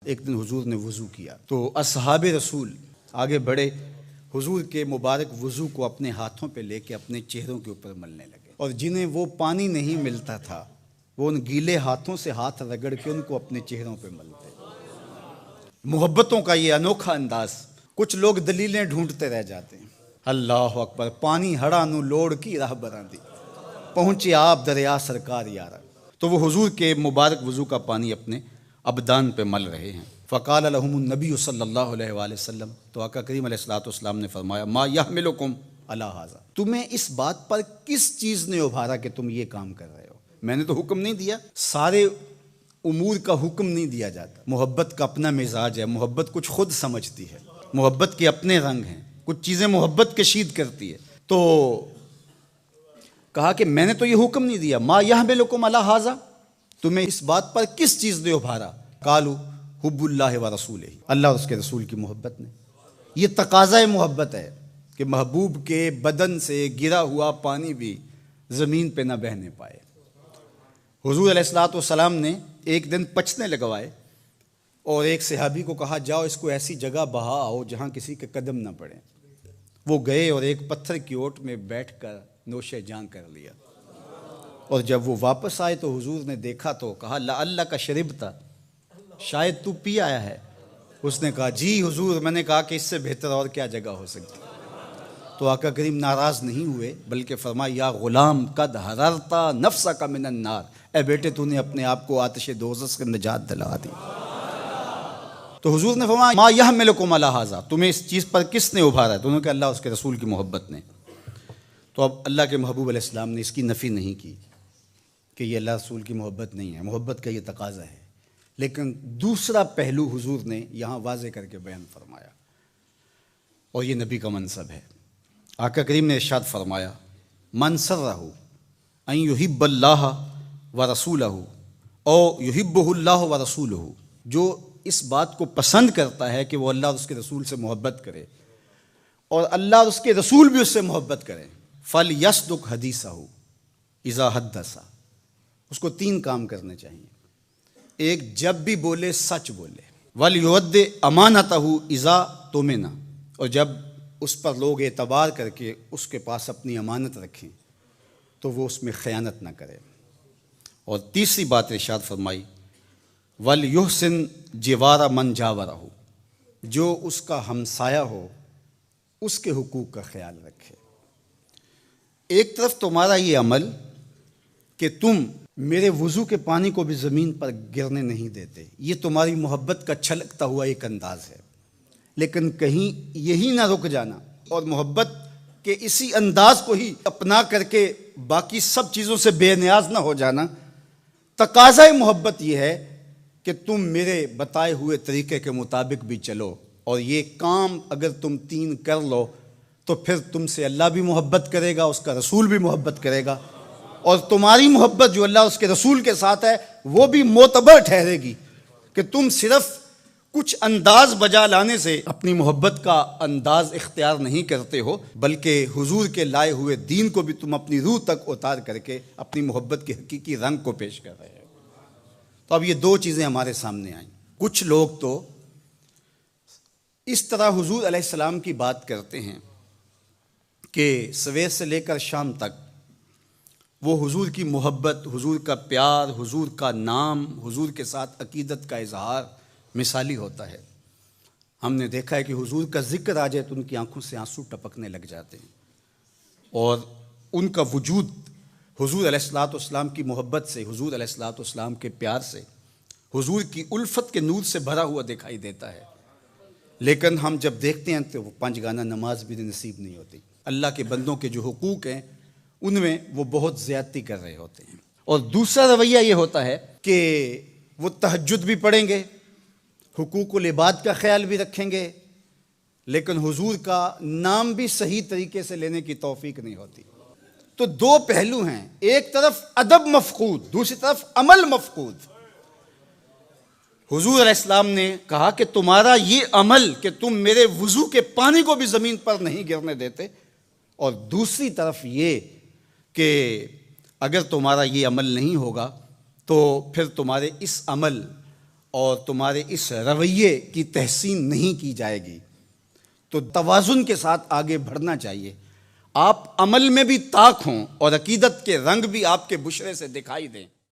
ایک دن حضور نے وضو کیا تو اصحاب رسول آگے بڑھے، حضور کے مبارک وضو کو اپنے ہاتھوں پہ لے کے اپنے چہروں کے اوپر ملنے لگے، اور جنہیں وہ پانی نہیں ملتا تھا وہ ان گیلے ہاتھوں سے ہاتھ رگڑ کے ان کو اپنے چہروں پہ ملتے۔ محبتوں کا یہ انوکھا انداز۔ کچھ لوگ دلیلیں ڈھونڈتے رہ جاتے ہیں۔ اللہ اکبر، پانی ہڑا نو لوڑ کی راہ براندی، پہنچے آپ دریا سرکار یارا۔ تو وہ حضور کے مبارک وضو کا پانی اپنے ابدان پہ مل رہے ہیں۔ فقال لهم النبی صلی اللہ علیہ وآلہ وسلم، تو آقا کریم علیہ الصلوۃ والسلام نے فرمایا، ما یحملکم علی ھذا، تمہیں اس بات پر کس چیز نے ابھارا کہ تم یہ کام کر رہے ہو؟ میں نے تو حکم نہیں دیا، سارے امور کا حکم نہیں دیا جاتا۔ محبت کا اپنا مزاج ہے، محبت کچھ خود سمجھتی ہے، محبت کے اپنے رنگ ہیں، کچھ چیزیں محبت کشید کرتی ہے۔ تو کہا کہ میں نے تو یہ حکم نہیں دیا، ما یحملکم علی ھذا، تمہیں اس بات پر کس چیز نے ابھارا؟ قالوا حب اللہ و رسولہ، اللہ اور اس کے رسول کی محبت نے۔ یہ تقاضۂ محبت ہے کہ محبوب کے بدن سے گرا ہوا پانی بھی زمین پہ نہ بہنے پائے۔ حضور علیہ الصلوۃ والسلام نے ایک دن پچنے لگوائے اور ایک صحابی کو کہا، جاؤ اس کو ایسی جگہ بہا آؤ جہاں کسی کے قدم نہ پڑیں۔ وہ گئے اور ایک پتھر کی اوٹ میں بیٹھ کر نوش جان کر لیا، اور جب وہ واپس آئے تو حضور نے دیکھا تو کہا، لعلک شربت، شاید تو پی آیا ہے۔ اس نے کہا، جی حضور، میں نے کہا کہ اس سے بہتر اور کیا جگہ ہو سکتی۔ تو آقا کریم ناراض نہیں ہوئے بلکہ فرمایا، یا غلام قد حررت نفسک من النار، اے بیٹے تو نے اپنے آپ کو آتش دوزخ سے نجات دلا دی۔ تو حضور نے فرمایا، ما یحملکم علی ھذا، تمہیں اس چیز پر کس نے ابھارا؟ تو انہوں نے کہا، اللہ اس کے رسول کی محبت نے۔ تو اب اللہ کے محبوب علیہ السلام نے اس کی نفی نہیں کی کہ یہ اللہ رسول کی محبت نہیں ہے، محبت کا یہ تقاضا ہے، لیکن دوسرا پہلو حضور نے یہاں واضح کر کے بیان فرمایا، اور یہ نبی کا منصب ہے۔ آقا کریم نے ارشاد فرمایا، من سرہ ان یحب اللہ ورسولہ او یحبہ اللہ ورسولہ، جو اس بات کو پسند کرتا ہے کہ وہ اللہ اور اس کے رسول سے محبت کرے اور اللہ اور اس کے رسول بھی اس سے محبت کریں، فلیصدق حدیثہ اذا حدث، اس کو 3 کام کرنے چاہیے۔ ایک، جب بھی بولے سچ بولے، ولیؤد امانتہ اذا تؤمن، اور جب اس پر لوگ اعتبار کر کے اس کے پاس اپنی امانت رکھیں تو وہ اس میں خیانت نہ کرے۔ اور تیسری بات ارشاد فرمائی، ولیحسن جوار من جاورہ، جو اس کا ہمسایہ ہو اس کے حقوق کا خیال رکھے۔ ایک طرف تمہارا یہ عمل کہ تم میرے وضو کے پانی کو بھی زمین پر گرنے نہیں دیتے، یہ تمہاری محبت کا چھلکتا ہوا ایک انداز ہے، لیکن کہیں یہی نہ رک جانا اور محبت کے اسی انداز کو ہی اپنا کر کے باقی سب چیزوں سے بے نیاز نہ ہو جانا۔ تقاضۂ محبت یہ ہے کہ تم میرے بتائے ہوئے طریقے کے مطابق بھی چلو، اور یہ کام اگر تم 3 کر لو تو پھر تم سے اللہ بھی محبت کرے گا، اس کا رسول بھی محبت کرے گا، اور تمہاری محبت جو اللہ اس کے رسول کے ساتھ ہے وہ بھی معتبر ٹھہرے گی، کہ تم صرف کچھ انداز بجا لانے سے اپنی محبت کا انداز اختیار نہیں کرتے ہو، بلکہ حضور کے لائے ہوئے دین کو بھی تم اپنی روح تک اتار کر کے اپنی محبت کے حقیقی رنگ کو پیش کر رہے ہو۔ تو اب یہ 2 چیزیں ہمارے سامنے آئیں۔ کچھ لوگ تو اس طرح حضور علیہ السلام کی بات کرتے ہیں کہ سویر سے لے کر شام تک وہ حضور کی محبت، حضور کا پیار، حضور کا نام، حضور کے ساتھ عقیدت کا اظہار مثالی ہوتا ہے۔ ہم نے دیکھا ہے کہ حضور کا ذکر آ جائے تو ان کی آنکھوں سے آنسو ٹپکنے لگ جاتے ہیں، اور ان کا وجود حضور علیہ الصلوۃ والسلام کی محبت سے، حضور علیہ الصلوۃ والسلام کے پیار سے، حضور کی الفت کے نور سے بھرا ہوا دکھائی دیتا ہے۔ لیکن ہم جب دیکھتے ہیں تو وہ 5 گانا نماز بھی نصیب نہیں ہوتی، اللہ کے بندوں کے جو حقوق ہیں ان میں وہ بہت زیادتی کر رہے ہوتے ہیں۔ اور دوسرا رویہ یہ ہوتا ہے کہ وہ تہجد بھی پڑھیں گے، حقوق العباد کا خیال بھی رکھیں گے، لیکن حضور کا نام بھی صحیح طریقے سے لینے کی توفیق نہیں ہوتی۔ تو 2 پہلو ہیں، ایک طرف ادب مفقود، دوسری طرف عمل مفقود۔ حضور علیہ السلام نے کہا کہ تمہارا یہ عمل کہ تم میرے وضو کے پانی کو بھی زمین پر نہیں گرنے دیتے، اور دوسری طرف یہ کہ اگر تمہارا یہ عمل نہیں ہوگا تو پھر تمہارے اس عمل اور تمہارے اس رویے کی تحسین نہیں کی جائے گی، تو توازن کے ساتھ آگے بڑھنا چاہیے۔ آپ عمل میں بھی طاق ہوں اور عقیدت کے رنگ بھی آپ کے بشرے سے دکھائی دیں۔